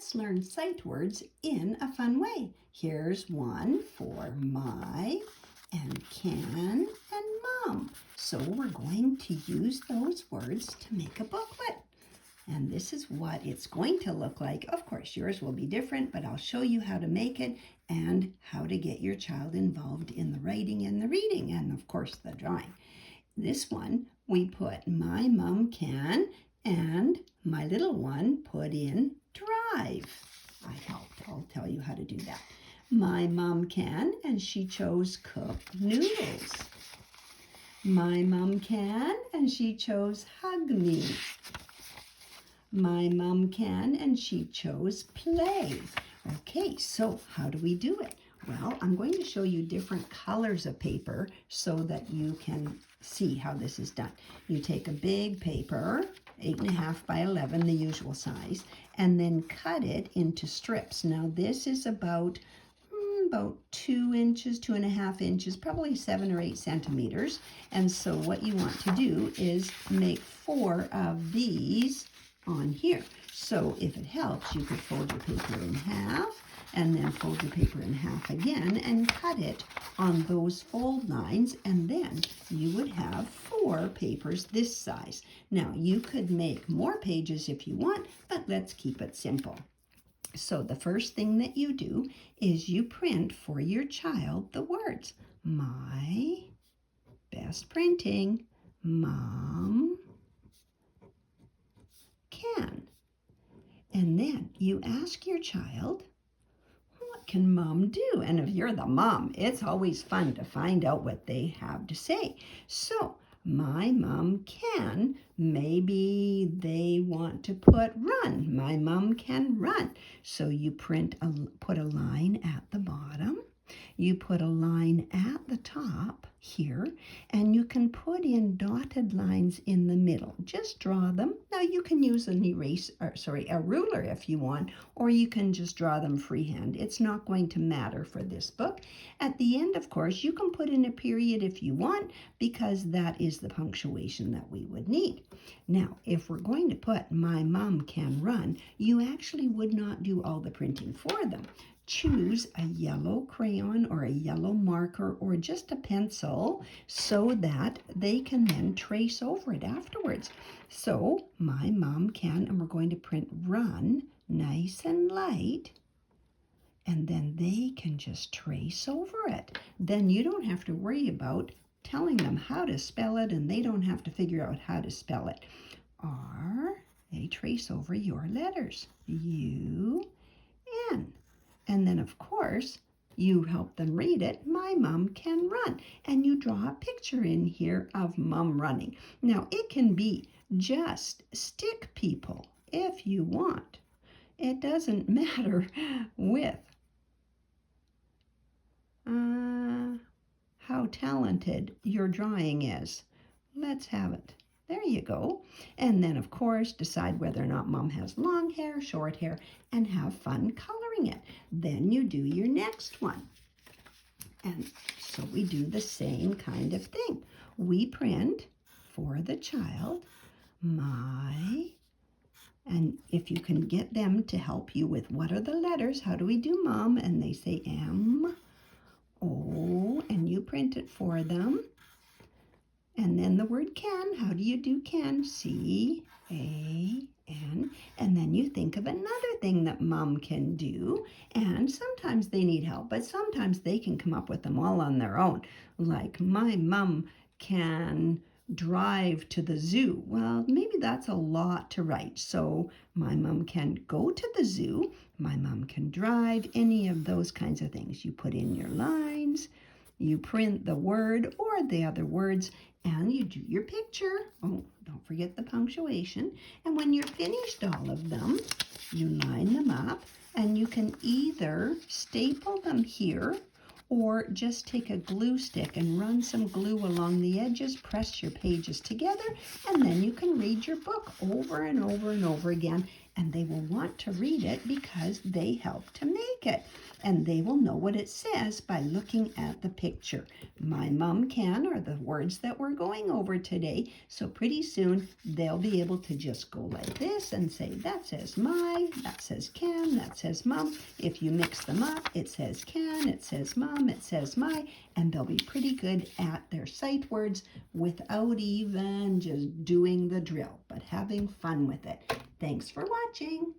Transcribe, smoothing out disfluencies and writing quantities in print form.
let's learn sight words in a fun way. Here's one for my and can and mom. So we're going to use those words to make a booklet. And this is what it's going to look like. Of course, yours will be different, but I'll show you how to make it and how to get your child involved in the writing and the reading and, of course, the drawing. This one, we put my mom can and my little one put in drive. I helped. I'll tell you how to do that. My mom can and she chose cook noodles. My mom can and she chose hug me. My mom can and she chose play. Okay, so how do we do it? Well, I'm going to show you different colors of paper so that you can see how this is done. You take a big paper, 8.5 by 11, the usual size, and then cut it into strips. Now this is about 2 inches, 2.5 inches, probably 7 or 8 centimeters. And so what you want to do is make 4 of these on here. So if it helps, you could fold your paper in half and then fold your paper in half again and cut it on those fold lines, and then you would have 4 papers this size. Now you could make more pages if you want, but let's keep it simple. So the first thing that you do is you print for your child the words. My, best printing, mom can. And then you ask your child, what can mom do? And if you're the mom, it's always fun to find out what they have to say. So my mom can, maybe they want to put run. My mom can run. So you put a line at the bottom. You put a line at the top here, and you can put in dotted lines in the middle. Just draw them. Now you can use a ruler if you want, or you can just draw them freehand. It's not going to matter for this book. At the end, of course, you can put in a period if you want, because that is the punctuation that we would need. Now, if we're going to put my mom can run, you actually would not do all the printing for them. Choose a yellow crayon or a yellow marker or just a pencil so that they can then trace over it afterwards. So my mom can, and we're going to print run nice and light, and then they can just trace over it. Then you don't have to worry about telling them how to spell it, and they don't have to figure out how to spell it. Or they trace over your letters, U, N. And then, of course, you help them read it. My mom can run. And you draw a picture in here of mom running. Now, it can be just stick people if you want. It doesn't matter with how talented your drawing is. Let's have it. There you go. And then, of course, decide whether or not mom has long hair, short hair, and have fun coloring it. Then you do your next one. And so we do the same kind of thing. We print for the child, my, and if you can get them to help you with what are the letters, how do we do mom? And they say M, O, and you print it for them. And then the word can, how do you do can? C, A, N. And then you think of another thing that mom can do. And sometimes they need help, but sometimes they can come up with them all on their own. Like my mom can drive to the zoo. Well, maybe that's a lot to write. So my mom can go to the zoo. My mom can drive, any of those kinds of things. You put in your lines. You print the word or the other words, and you do your picture. Oh, don't forget the punctuation. And when you're finished all of them, you line them up, and you can either staple them here or just take a glue stick and run some glue along the edges, press your pages together, and then you can read your book over and over and over again and they will want to read it because they helped to make it. And they will know what it says by looking at the picture. My mom can are the words that we're going over today. So pretty soon they'll be able to just go like this and say, that says my, that says can, that says mom. If you mix them up, it says can, it says mom, it says my, and they'll be pretty good at their sight words without even just doing the drill, but having fun with it. Thanks for watching.